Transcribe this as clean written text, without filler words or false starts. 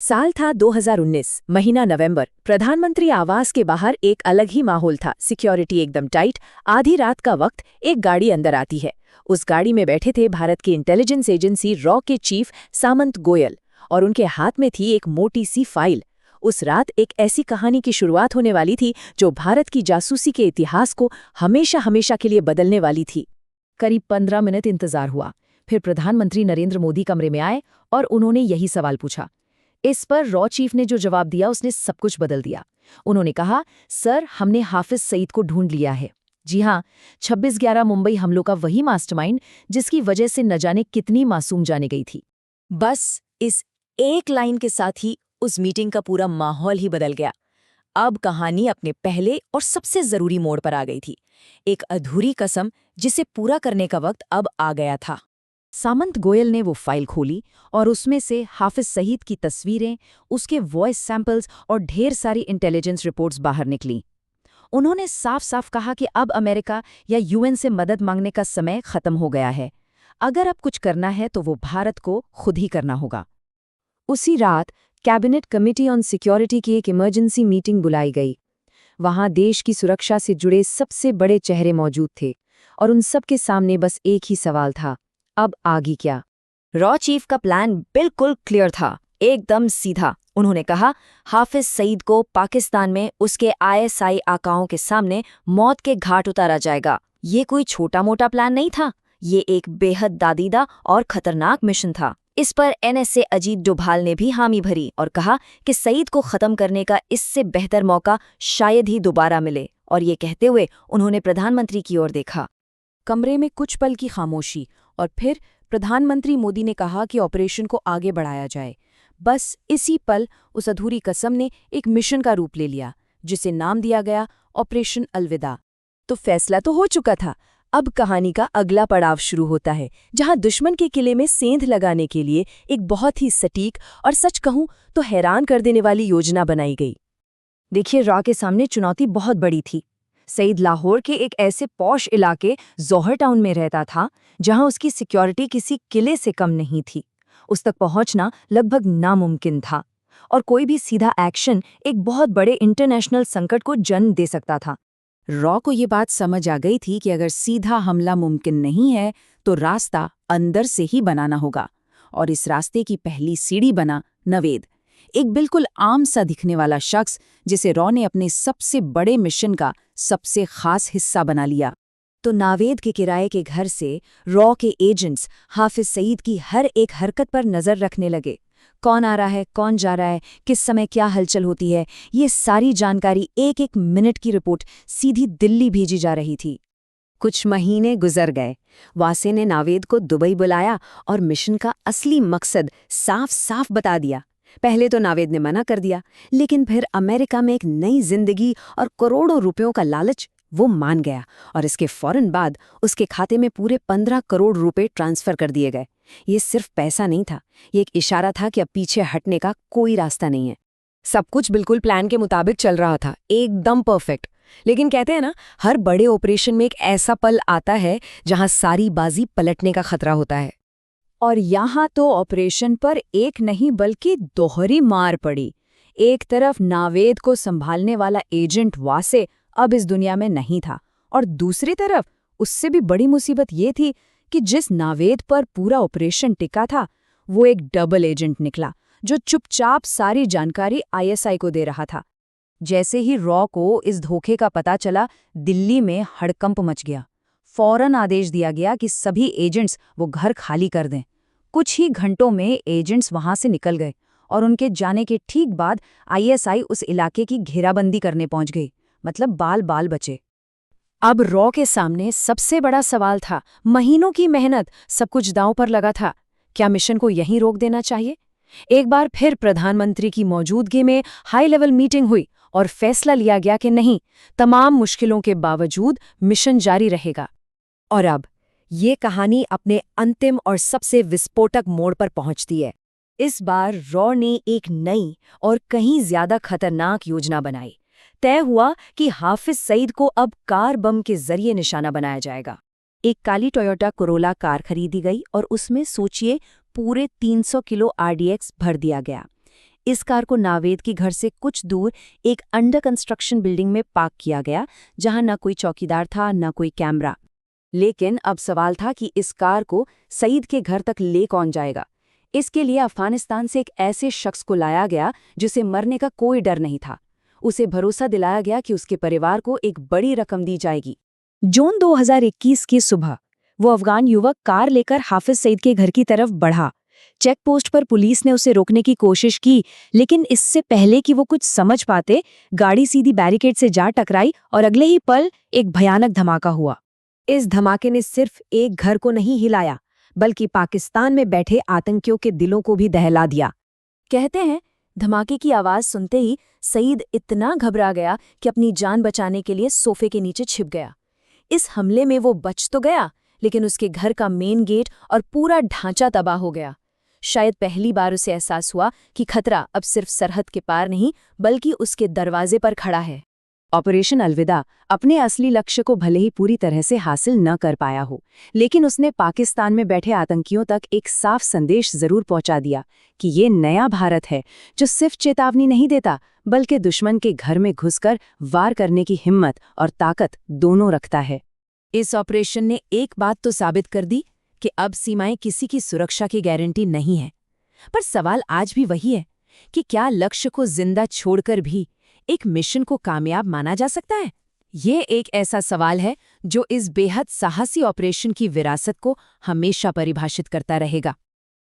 साल था 2019, महीना नवंबर। प्रधानमंत्री आवास के बाहर एक अलग ही माहौल था। सिक्योरिटी एकदम टाइट। आधी रात का वक्त एक गाड़ी अंदर आती है। उस गाड़ी में बैठे थे भारत की इंटेलिजेंस एजेंसी रॉ के चीफ सामंत गोयल, और उनके हाथ में थी एक मोटी सी फाइल। उस रात एक ऐसी कहानी की शुरुआत होने वाली थी जो भारत की जासूसी के इतिहास को हमेशा हमेशा के लिए बदलने वाली थी। करीब 15 मिनट इंतजार हुआ। फिर प्रधानमंत्री नरेंद्र मोदी कमरे में आए और उन्होंने यही सवाल पूछा। इस पर रॉ चीफ ने जो जवाब दिया उसने सब कुछ बदल दिया। उन्होंने कहा, सर, हमने हाफिज सईद को ढूंढ लिया है। जी हाँ, 26/11 मुंबई हमलों का वही मास्टरमाइंड जिसकी वजह से न जाने कितनी मासूम जाने गई थी। बस इस एक लाइन के साथ ही उस मीटिंग का पूरा माहौल ही बदल गया। अब कहानी अपने पहले और सबसे जरूरी मोड़ पर आ गई थी। एक अधूरी कसम जिसे पूरा करने का वक्त अब आ गया था। सामंत गोयल ने वो फाइल खोली और उसमें से हाफिज सईद की तस्वीरें, उसके वॉइस सैंपल्स और ढेर सारी इंटेलिजेंस रिपोर्ट्स बाहर निकली। उन्होंने साफ साफ कहा कि अब अमेरिका या यूएन से मदद मांगने का समय खत्म हो गया है। अगर अब कुछ करना है तो वो भारत को खुद ही करना होगा। उसी रात कैबिनेट कमेटी ऑन सिक्योरिटी की एक इमरजेंसी मीटिंग बुलाई गई। वहां देश की सुरक्षा से जुड़े सबसे बड़े चेहरे मौजूद थे और उन सब के सामने बस एक ही सवाल था, अब आगे क्या? रॉ चीफ का प्लान बिल्कुल क्लियर था, एकदम सीधा। उन्होंने कहा, हाफिज सईद को पाकिस्तान में उसके आईएसआई आकाओं के सामने मौत के घाट उतारा जाएगा। ये कोई छोटा मोटा प्लान नहीं था, ये एक बेहद दादीदा और खतरनाक मिशन था। इस पर एनएसए अजीत डोभाल ने भी हामी भरी और कहा कि सईद को खत्म करने का इससे बेहतर मौका शायद ही दोबारा मिले। और ये कहते हुए उन्होंने प्रधानमंत्री की ओर देखा। कमरे में कुछ पल की खामोशी, और फिर प्रधानमंत्री मोदी ने कहा कि ऑपरेशन को आगे बढ़ाया जाए। बस इसी पल उस अधूरी कसम ने एक मिशन का रूप ले लिया, जिसे नाम दिया गया ऑपरेशन अलविदा। तो फैसला तो हो चुका था। अब कहानी का अगला पड़ाव शुरू होता है, जहां दुश्मन के किले में सेंध लगाने के लिए एक बहुत ही सटीक और सच कहूं तो हैरान कर देने वाली योजना बनाई गई। देखिए, रॉ के सामने चुनौती बहुत बड़ी थी। सईद लाहौर के एक ऐसे पॉश इलाके जौहर टाउन में रहता था जहां उसकी सिक्योरिटी किसी किले से कम नहीं थी। उस तक पहुंचना लगभग नामुमकिन था, और कोई भी सीधा एक्शन एक बहुत बड़े इंटरनेशनल संकट को जन्म दे सकता था। रॉ को ये बात समझ आ गई थी कि अगर सीधा हमला मुमकिन नहीं है तो रास्ता अंदर से ही बनाना होगा। और इस रास्ते की पहली सीढ़ी बना नवेद, एक बिल्कुल आम सा दिखने वाला शख्स जिसे रॉ ने अपने सबसे बड़े मिशन का सबसे खास हिस्सा बना लिया। तो नावेद के किराए के घर से रॉ के एजेंट्स हाफिज सईद की हर एक हरकत पर नजर रखने लगे। कौन आ रहा है, कौन जा रहा है, किस समय क्या हलचल होती है, ये सारी जानकारी एक एक मिनट की रिपोर्ट सीधी दिल्ली भेजी जा रही थी। कुछ महीने गुजर गए। वासे ने नावेद को दुबई बुलाया और मिशन का असली मकसद साफ साफ बता दिया। पहले तो नावेद ने मना कर दिया, लेकिन फिर अमेरिका में एक नई जिंदगी और करोड़ों रुपयों का लालच, वो मान गया। और इसके फौरन बाद उसके खाते में पूरे 15 करोड़ रुपए ट्रांसफर कर दिए गए। ये सिर्फ पैसा नहीं था, ये एक इशारा था कि अब पीछे हटने का कोई रास्ता नहीं है। सब कुछ बिल्कुल प्लान के मुताबिक चल रहा था, एकदम परफेक्ट। लेकिन कहते हैं ना, हर बड़े ऑपरेशन में एक ऐसा पल आता है जहां सारी बाजी पलटने का खतरा होता है। और यहाँ तो ऑपरेशन पर एक नहीं बल्कि दोहरी मार पड़ी। एक तरफ नावेद को संभालने वाला एजेंट वासे अब इस दुनिया में नहीं था, और दूसरी तरफ उससे भी बड़ी मुसीबत ये थी कि जिस नावेद पर पूरा ऑपरेशन टिका था वो एक डबल एजेंट निकला, जो चुपचाप सारी जानकारी आईएसआई को दे रहा था। जैसे ही रॉ को इस धोखे का पता चला, दिल्ली में हड़कंप मच गया। फौरन आदेश दिया गया कि सभी एजेंट्स वो घर खाली कर दें। कुछ ही घंटों में एजेंट्स वहां से निकल गए, और उनके जाने के ठीक बाद आईएसआई उस इलाके की घेराबंदी करने पहुंच गई। मतलब बाल बाल बचे। अब रॉ के सामने सबसे बड़ा सवाल था, महीनों की मेहनत, सब कुछ दांव पर लगा था। क्या मिशन को यहीं रोक देना चाहिए? एक बार फिर प्रधानमंत्री की मौजूदगी में हाई लेवल मीटिंग हुई और फैसला लिया गया कि नहीं, तमाम मुश्किलों के बावजूद मिशन जारी रहेगा। और अब ये कहानी अपने अंतिम और सबसे विस्फोटक मोड़ पर पहुंचती है। इस बार रॉ ने एक नई और कहीं ज्यादा खतरनाक योजना बनाई। तय हुआ कि हाफिज सईद को अब कार बम के जरिए निशाना बनाया जाएगा। एक काली टोयोटा कोरोला कार खरीदी गई और उसमें सोचिए पूरे 300 किलो आरडीएक्स भर दिया गया। इस कार को नावेद के घर से कुछ दूर एक अंडर कंस्ट्रक्शन बिल्डिंग में पार्क किया गया, जहां न कोई चौकीदार था न कोई कैमरा। लेकिन अब सवाल था कि इस कार को सईद के घर तक ले कौन जाएगा। इसके लिए अफगानिस्तान से एक ऐसे शख्स को लाया गया जिसे मरने का कोई डर नहीं था। उसे भरोसा दिलाया गया कि उसके परिवार को एक बड़ी रकम दी जाएगी। जून 2021 की सुबह वो अफगान युवक कार लेकर हाफिज सईद के घर की तरफ बढ़ा। चेक पोस्ट पर पुलिस ने उसे रोकने की कोशिश की, लेकिन इससे पहले कि वो कुछ समझ पाते, गाड़ी सीधी बैरिकेड से जा टकराई और अगले ही पल एक भयानक धमाका हुआ। इस धमाके ने सिर्फ एक घर को नहीं हिलाया, बल्कि पाकिस्तान में बैठे आतंकियों के दिलों को भी दहला दिया। कहते हैं, धमाके की आवाज सुनते ही सईद इतना घबरा गया कि अपनी जान बचाने के लिए सोफे के नीचे छिप गया। इस हमले में वो बच तो गया, लेकिन उसके घर का मेन गेट और पूरा ढांचा तबाह हो गया। शायद पहली बार उसे एहसास हुआ कि खतरा अब सिर्फ सरहद के पार नहीं, बल्कि उसके दरवाजे पर खड़ा है। ऑपरेशन अलविदा अपने असली लक्ष्य को भले ही पूरी तरह से हासिल न कर पाया हो, लेकिन उसने पाकिस्तान में बैठे आतंकियों तक एक साफ संदेश जरूर पहुंचा दिया कि ये नया भारत है जो सिर्फ चेतावनी नहीं देता, बल्कि दुश्मन के घर में घुसकर वार करने की हिम्मत और ताकत दोनों रखता है। इस ऑपरेशन ने एक बात तो साबित कर दी कि अब सीमाएं किसी की सुरक्षा की गारंटी नहीं है। पर सवाल आज भी वही है कि क्या लक्ष्य को जिंदा छोड़कर भी एक मिशन को कामयाब माना जा सकता है? ये एक ऐसा सवाल है जो इस बेहद साहसी ऑपरेशन की विरासत को हमेशा परिभाषित करता रहेगा।